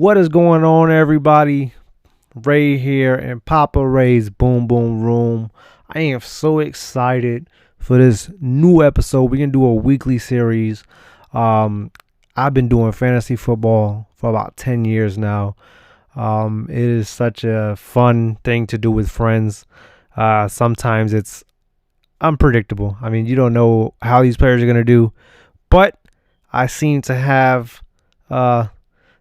What is going on, everybody? Ray here in PapaReys Boom Boom Room. I am so excited for this new episode. We're going to do a weekly series. I've been doing fantasy football for about 10 years now. It is such a fun thing to do with friends. Sometimes it's unpredictable. I mean, you don't know how these players are going to do, but I seem to have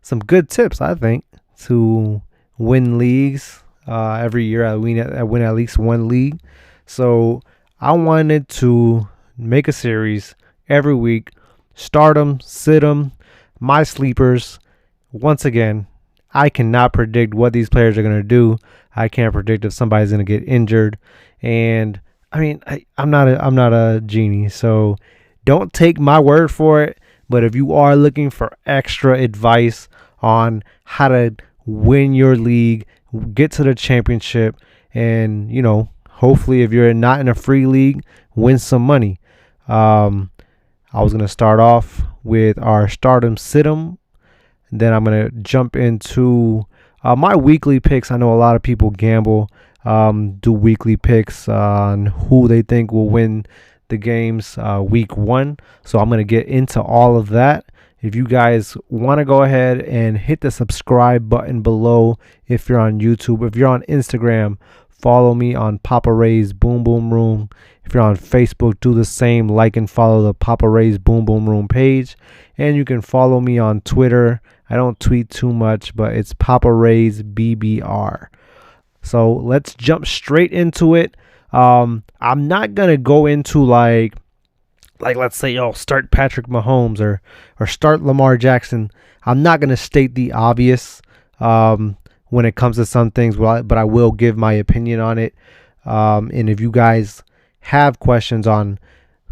some good tips, I think, to win leagues. Every year I win at least one league. So I wanted to make a series every week. Start them, sit them, my sleepers. Once again, I cannot predict what these players are going to do. I can't predict if somebody's going to get injured. And I mean, I'm not a genie, so don't take my word for it. But if you are looking for extra advice on how to win your league, get to the championship, and, hopefully if you're not in a free league, win some money. I was going to start off with our stardom situm. Then I'm going to jump into my weekly picks. I know a lot of people gamble, do weekly picks on who they think will win the games week one. So I'm going to get into all of that. If you guys want to go ahead and hit the subscribe button below if you're on YouTube. If you're on Instagram, follow me on PapaReys Boom Boom Room. If you're on Facebook, do the same. Like and follow the PapaReys Boom Boom Room page. And you can follow me on Twitter. I don't tweet too much, but it's PapaReys BBR. So let's jump straight into it. I'm not gonna go into like let's say start Patrick Mahomes or start Lamar Jackson. I'm not gonna state the obvious when it comes to some things, but I will give my opinion on it. And if you guys have questions on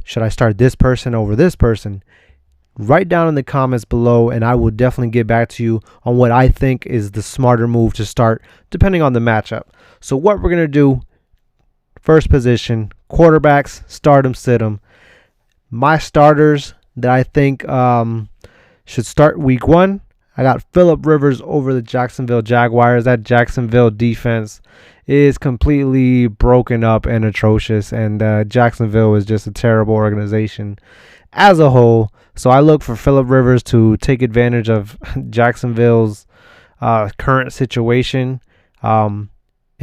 should I start this person over this person, write down in the comments below, and I will definitely get back to you on what I think is the smarter move to start depending on the matchup. So what we're gonna do. First position, quarterbacks, start them, sit them. My starters that I think should start week one, I got Phillip Rivers over the Jacksonville Jaguars. That Jacksonville defense is completely broken up and atrocious, and Jacksonville is just a terrible organization as a whole. So I look for Phillip Rivers to take advantage of Jacksonville's current situation and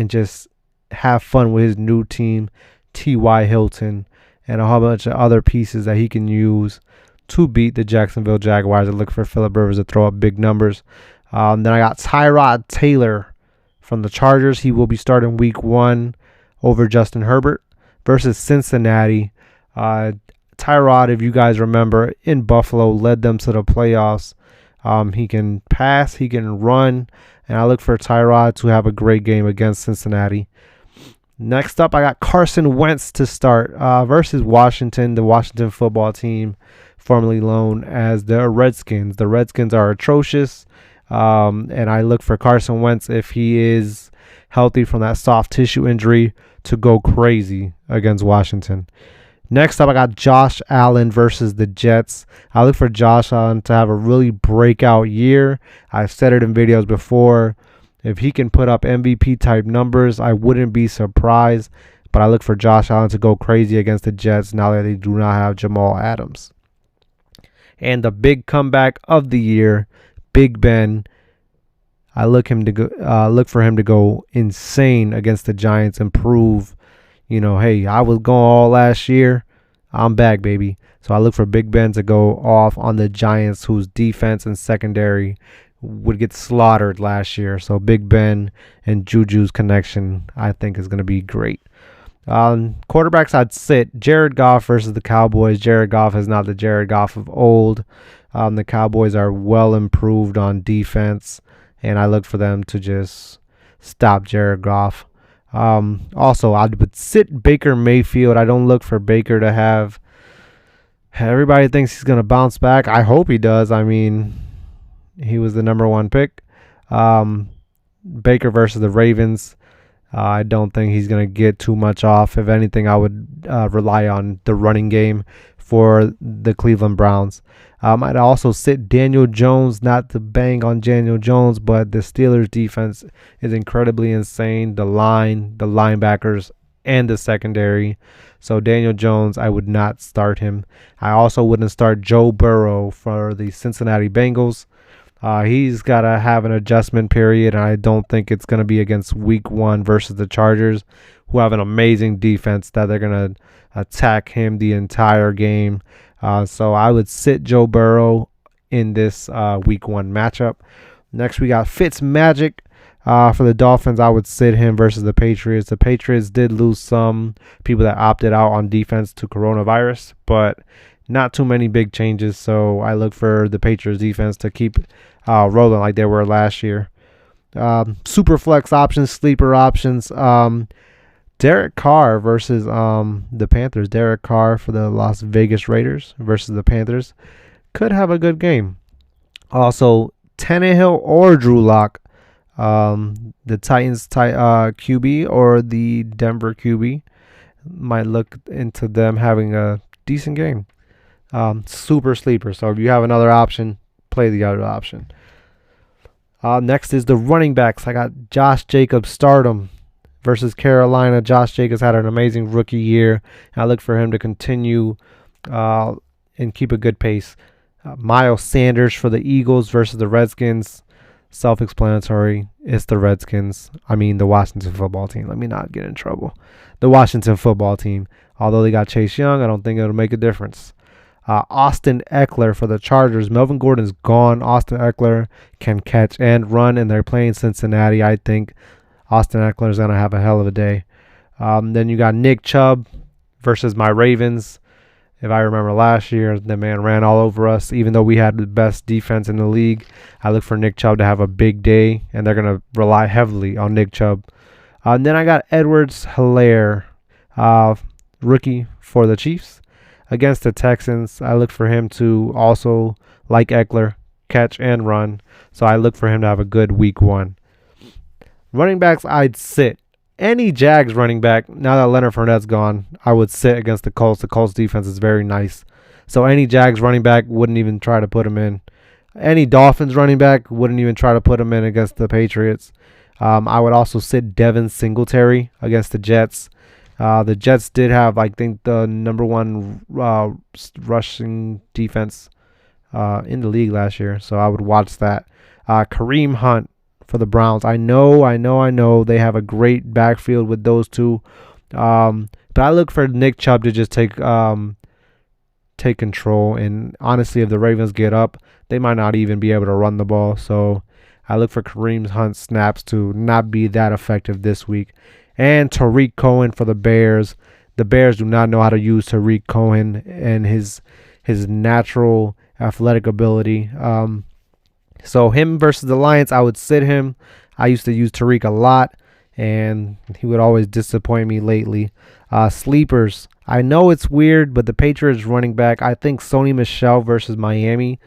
just have fun with his new team, T.Y. Hilton, and a whole bunch of other pieces that he can use to beat the Jacksonville Jaguars. I look for Phillip Rivers to throw up big numbers. Then I got Tyrod Taylor from the Chargers. He will be starting week one over Justin Herbert versus Cincinnati. Tyrod, if you guys remember, in Buffalo, led them to the playoffs. He can pass, he can run, and I look for Tyrod to have a great game against Cincinnati. Next up, I got Carson Wentz to start versus Washington, the Washington football team, formerly known as the Redskins. The Redskins are atrocious, and I look for Carson Wentz, if he is healthy from that soft tissue injury, to go crazy against Washington. Next up, I got Josh Allen versus the Jets. I look for Josh Allen to have a really breakout year. I've said it in videos before. If he can put up MVP-type numbers, I wouldn't be surprised. But I look for Josh Allen to go crazy against the Jets now that they do not have Jamal Adams. And the big comeback of the year, Big Ben. I look for him to go insane against the Giants and prove, hey, I was going all last year. I'm back, baby. So I look for Big Ben to go off on the Giants, whose defense and secondary would get slaughtered last year. So Big Ben and Juju's connection, I think, is going to be great. Quarterbacks, I'd sit Jared Goff versus the Cowboys. Jared Goff is not the Jared Goff of old. The Cowboys are well improved on defense, and I look for them to just stop Jared Goff. Also, I would sit Baker Mayfield. I don't look for Baker to have. Everybody thinks he's going to bounce back. I hope he does. I mean, he was the number one pick. Baker versus the Ravens. I don't think he's going to get too much off. If anything, I would rely on the running game for the Cleveland Browns. I'd also sit Daniel Jones, not to bang on Daniel Jones, but the Steelers defense is incredibly insane. The line, the linebackers, and the secondary. So Daniel Jones, I would not start him. I also wouldn't start Joe Burrow for the Cincinnati Bengals. He's got to have an adjustment period, and I don't think it's going to be against Week 1 versus the Chargers, who have an amazing defense that they're going to attack him the entire game. So I would sit Joe Burrow in this Week 1 matchup. Next, we got Fitzmagic. For the Dolphins, I would sit him versus the Patriots. The Patriots did lose some people that opted out on defense to coronavirus, but not too many big changes. So I look for the Patriots defense to keep rolling like they were last year. Super flex options, sleeper options. Derek Carr versus the Panthers. Derek Carr for the Las Vegas Raiders versus the Panthers could have a good game. Also, Tannehill or Drew Lock. The Titans QB or the Denver QB, might look into them having a decent game. Super sleeper. So if you have another option, play the other option. Next is the running backs. I got Josh Jacobs stardom versus Carolina. Josh Jacobs had an amazing rookie year. I look for him to continue and keep a good pace. Miles Sanders for the Eagles versus the Redskins. Self-explanatory. It's the Redskins. I mean the Washington football team. Let me not get in trouble. The Washington football team. Although they got Chase Young, I don't think it'll make a difference. Austin Eckler for the Chargers. Melvin Gordon's gone. Austin Eckler can catch and run, and they're playing Cincinnati. I think Austin Eckler is going to have a hell of a day. Then you got Nick Chubb versus my Ravens. If I remember last year, the man ran all over us. Even though we had the best defense in the league, I look for Nick Chubb to have a big day, and they're going to rely heavily on Nick Chubb. Then I got Edwards-Helaire, rookie for the Chiefs. Against the Texans, I look for him to also, like Eckler, catch and run. So I look for him to have a good Week 1. Running backs, I'd sit. Any Jags running back, now that Leonard Fournette's gone, I would sit against the Colts. The Colts defense is very nice. So any Jags running back, wouldn't even try to put him in. Any Dolphins running back, wouldn't even try to put him in against the Patriots. I would also sit Devin Singletary against the Jets. The Jets did have, I think, the number one rushing defense in the league last year. So I would watch that. Kareem Hunt for the Browns. I know they have a great backfield with those two. But I look for Nick Chubb to just take control. And honestly, if the Ravens get up, they might not even be able to run the ball. So I look for Kareem Hunt snaps to not be that effective this week. And Tariq Cohen for the Bears. The Bears do not know how to use Tariq Cohen and his natural athletic ability. So him versus the Lions, I would sit him. I used to use Tariq a lot, and he would always disappoint me lately. Sleepers. I know it's weird, but the Patriots running back, I think Sony Michel versus Miami.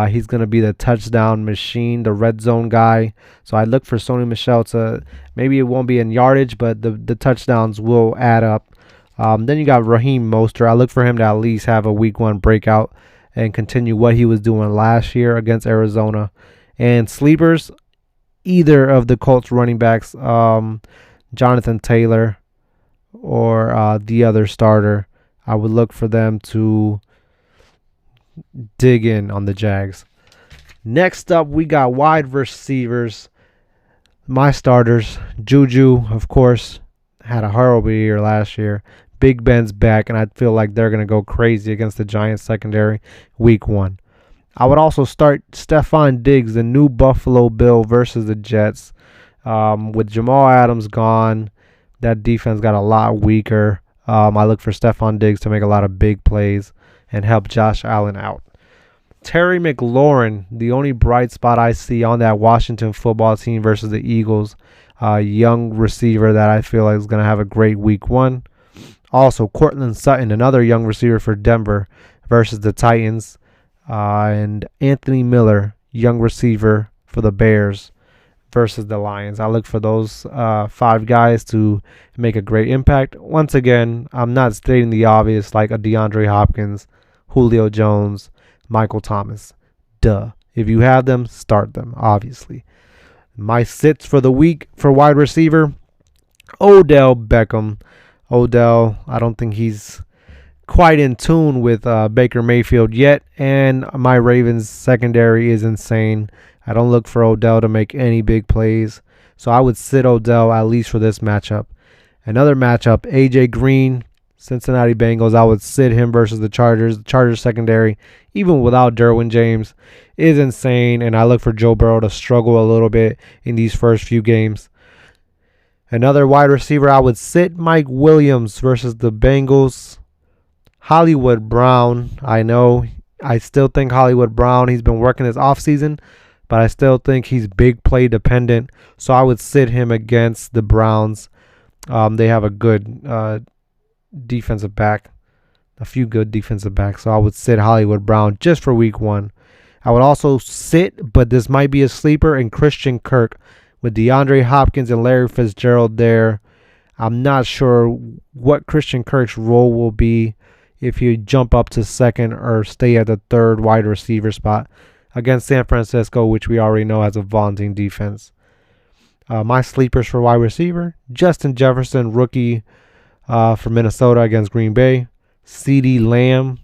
He's going to be the touchdown machine, the red zone guy. So I look for Sony Michel to, maybe it won't be in yardage, but the touchdowns will add up. Then you got Raheem Mostert. I look for him to at least have a Week 1 breakout and continue what he was doing last year against Arizona. And sleepers, either of the Colts running backs, Jonathan Taylor or the other starter, I would look for them to dig in on the Jags. Next up, we got wide receivers. My starters, Juju, of course, had a horrible year last year. Big Ben's back, and I feel like they're going to go crazy against the Giants secondary Week 1. I would also start Stephon Diggs, the new Buffalo Bill versus the Jets. With Jamal Adams gone, that defense got a lot weaker. I look for Stephon Diggs to make a lot of big plays and help Josh Allen out. Terry McLaurin, the only bright spot I see on that Washington football team versus the Eagles. Young receiver that I feel like is going to have a great Week 1. Also, Courtland Sutton, another young receiver for Denver versus the Titans. And Anthony Miller, young receiver for the Bears versus the Lions. I look for those 5 guys to make a great impact. Once again, I'm not stating the obvious like a DeAndre Hopkins, Julio Jones, Michael Thomas. Duh. If you have them, start them, obviously. My sits for the week for wide receiver, Odell Beckham. Odell, I don't think he's quite in tune with Baker Mayfield yet, and my Ravens secondary is insane. I don't look for Odell to make any big plays, so I would sit Odell at least for this matchup. Another matchup, A.J. Green, Cincinnati Bengals. I would sit him versus the Chargers. The Chargers secondary, even without Derwin James, is insane, and I look for Joe Burrow to struggle a little bit in these first few games. Another wide receiver, I would sit Mike Williams versus the Bengals. Hollywood Brown, I know. I still think Hollywood Brown, he's been working this offseason, but I still think he's big play dependent. So I would sit him against the Browns. They have a good defensive back, a few good defensive backs. So I would sit Hollywood Brown just for week 1. I would also sit, but this might be a sleeper, in Christian Kirk with DeAndre Hopkins and Larry Fitzgerald there. I'm not sure what Christian Kirk's role will be if you jump up to second or stay at the third wide receiver spot against San Francisco, which we already know has a vaunting defense. My sleepers for wide receiver, Justin Jefferson, rookie for Minnesota against Green Bay. CeeDee Lamb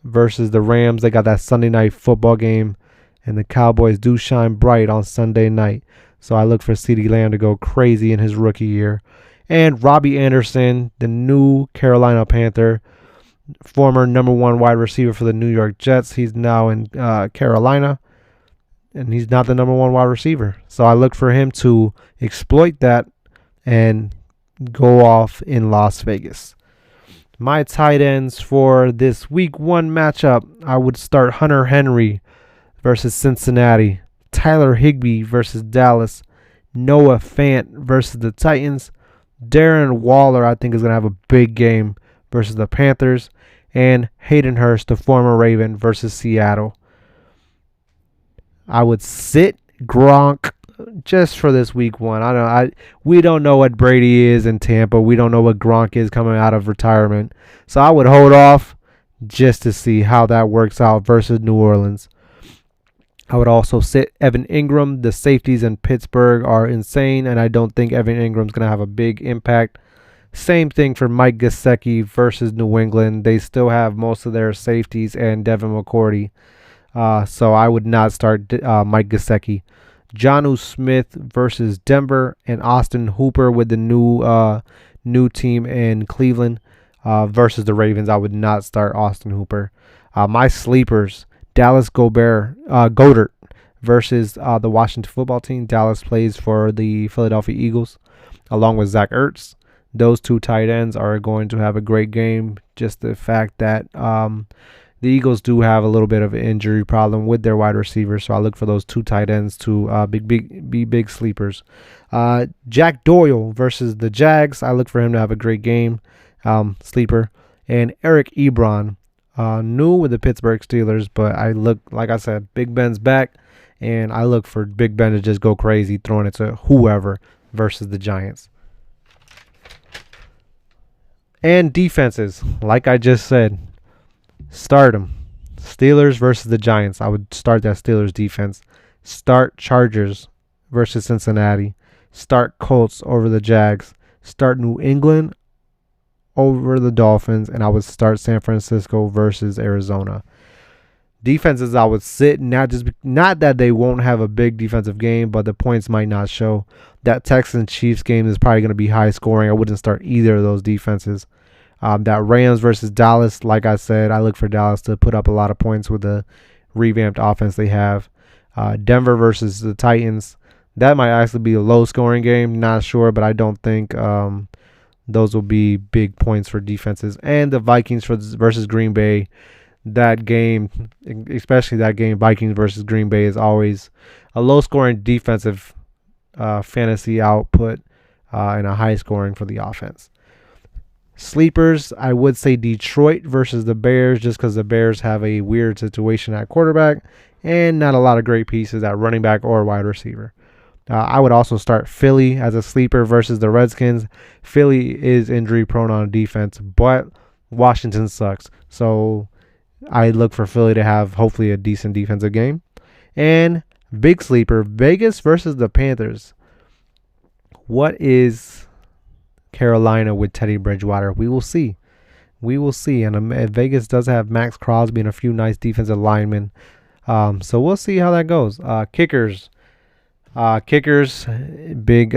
versus the Rams. They got that Sunday night football game, and the Cowboys do shine bright on Sunday night. So I look for CeeDee Lamb to go crazy in his rookie year. And Robbie Anderson, the new Carolina Panther, former number 1 wide receiver for the New York Jets. He's now in Carolina, and he's not the number 1 wide receiver. So I look for him to exploit that and go off in Las Vegas. My tight ends for this week 1 matchup, I would start Hunter Henry versus Cincinnati, Tyler Higbee versus Dallas, Noah Fant versus the Titans, Darren Waller I think is going to have a big game versus the Panthers, and Hayden Hurst, the former Raven, versus Seattle. I would sit Gronk just for this week 1. We don't know what Brady is in Tampa. We don't know what Gronk is coming out of retirement. So I would hold off just to see how that works out versus New Orleans. I would also sit Evan Ingram. The safeties in Pittsburgh are insane, and I don't think Evan Ingram's going to have a big impact. Same thing for Mike Gesicki versus New England. They still have most of their safeties and Devin McCourty. So I would not start Mike Gesicki. Jonnu Smith versus Denver, and Austin Hooper with the new team in Cleveland versus the Ravens. I would not start Austin Hooper. My sleepers, Dallas Goedert versus the Washington football team. Dallas plays for the Philadelphia Eagles along with Zach Ertz. Those 2 tight ends are going to have a great game. Just the fact that the Eagles do have a little bit of an injury problem with their wide receivers, so I look for those 2 tight ends to be big sleepers. Jack Doyle versus the Jags. I look for him to have a great game, sleeper. And Eric Ebron, new with the Pittsburgh Steelers, but I look, like I said, Big Ben's back, and I look for Big Ben to just go crazy throwing it to whoever versus the Giants. And defenses, like I just said, start them. Steelers versus the Giants. I would start that Steelers defense. Start Chargers versus Cincinnati. Start Colts over the Jags. Start New England over the Dolphins. And I would start San Francisco versus Arizona. Defenses I would sit, not that they won't have a big defensive game, but the points might not show. That Texans-Chiefs game is probably going to be high scoring. I wouldn't start either of those defenses. That Rams versus Dallas, like I said, I look for Dallas to put up a lot of points with the revamped offense they have. Denver versus the Titans, that might actually be a low-scoring game. Not sure, but I don't think those will be big points for defenses. And the Vikings versus Green Bay, that game, especially that game, Vikings versus Green Bay, is always a low-scoring defensive fantasy output and a high-scoring for the offense. Sleepers, I would say Detroit versus the Bears, just because the Bears have a weird situation at quarterback and not a lot of great pieces at running back or wide receiver. I would also start Philly as a sleeper versus the Redskins. Philly is injury prone on defense, but Washington sucks. So I look for Philly to have hopefully a decent defensive game. And big sleeper, Vegas versus the Panthers. What is Carolina with Teddy Bridgewater? We will see. We will see. And Vegas does have Max Crosby and a few nice defensive linemen. So we'll see how that goes. Kickers. Kickers, big.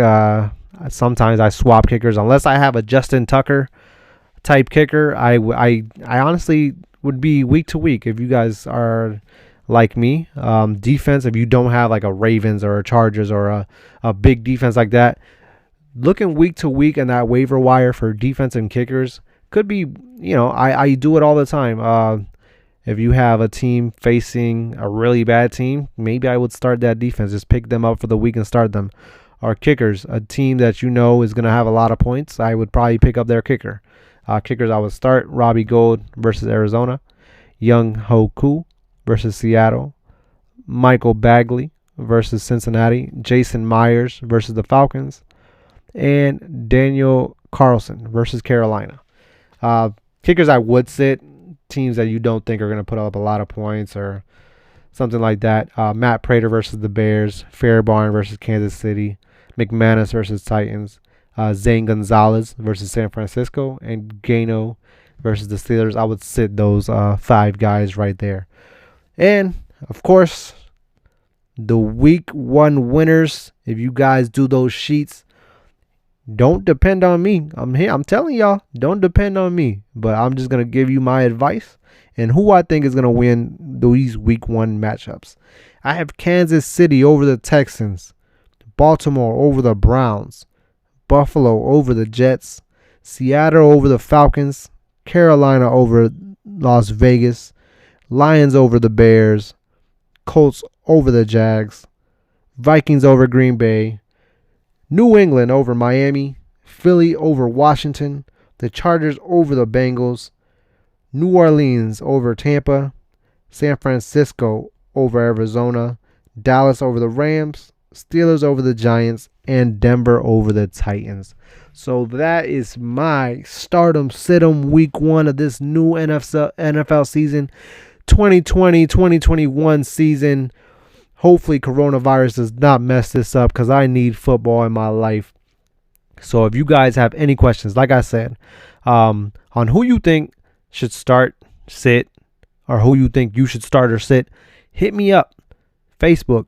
Sometimes I swap kickers unless I have a Justin Tucker type kicker. I honestly would be week to week if you guys are like me. Defense, if you don't have like a Ravens or a Chargers or a big defense like that, looking week to week in that waiver wire for defense and kickers could be, I do it all the time. If you have a team facing a really bad team, maybe I would start that defense. Just pick them up for the week and start them. Or kickers, a team that you know is going to have a lot of points, I would probably pick up their kicker. Kickers I would start, Robbie Gould versus Arizona, Young Ho Koo versus Seattle, Michael Bagley versus Cincinnati, Jason Myers versus the Falcons, and Daniel Carlson versus Carolina. Kickers I would sit, teams that you don't think are going to put up a lot of points or something like that. Matt Prater versus the Bears, Fairbairn versus Kansas City, McManus versus Titans, Zane Gonzalez versus San Francisco, and Gano versus the Steelers. I would sit those 5 guys right there. And, of course, the week 1 winners, if you guys do those sheets, don't depend on me. I'm here. I'm telling y'all, don't depend on me. But I'm just going to give you my advice and who I think is going to win these week 1 matchups. I have Kansas City over the Texans, Baltimore over the Browns, Buffalo over the Jets, Seattle over the Falcons, Carolina over Las Vegas, Lions over the Bears, Colts over the Jags, Vikings over Green Bay, New England over Miami, Philly over Washington, the Chargers over the Bengals, New Orleans over Tampa, San Francisco over Arizona, Dallas over the Rams, Steelers over the Giants, and Denver over the Titans. So that is my stardom sit-em week 1 of this new NFL season, 2020-2021 season. Hopefully coronavirus does not mess this up because I need football in my life. So if you guys have any questions, like I said, on who you think should start, sit, or who you think you should start or sit, hit me up. Facebook,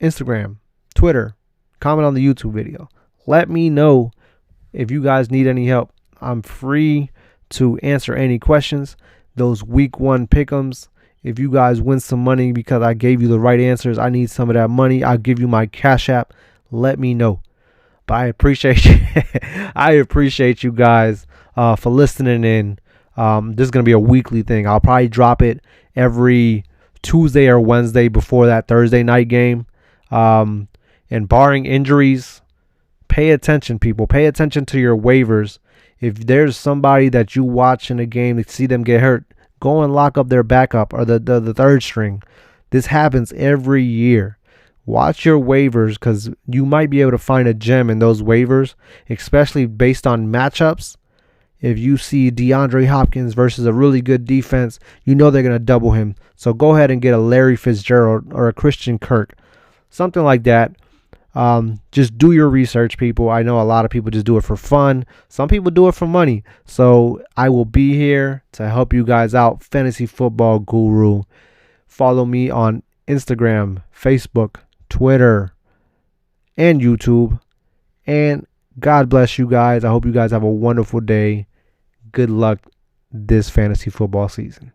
Instagram, Twitter, comment on the YouTube video. Let me know if you guys need any help. I'm free to answer any questions. Those week 1 pick'ems. If you guys win some money because I gave you the right answers, I need some of that money. I'll give you my Cash App. Let me know. But I appreciate you. I appreciate you guys for listening in. This is going to be a weekly thing. I'll probably drop it every Tuesday or Wednesday before that Thursday night game. And barring injuries, pay attention, people. Pay attention to your waivers. If there's somebody that you watch in a game to see them get hurt, go and lock up their backup or the third string. This happens every year. Watch your waivers because you might be able to find a gem in those waivers, especially based on matchups. If you see DeAndre Hopkins versus a really good defense, you know they're going to double him. So go ahead and get a Larry Fitzgerald or a Christian Kirk, something like that. Just do your research, people. I know a lot of people just do it for fun. Some people do it for money. So I will be here to help you guys out. Fantasy Football Guru. Follow me on Instagram, Facebook, Twitter, and YouTube. And God bless you guys. I hope you guys have a wonderful day. Good luck this fantasy football season.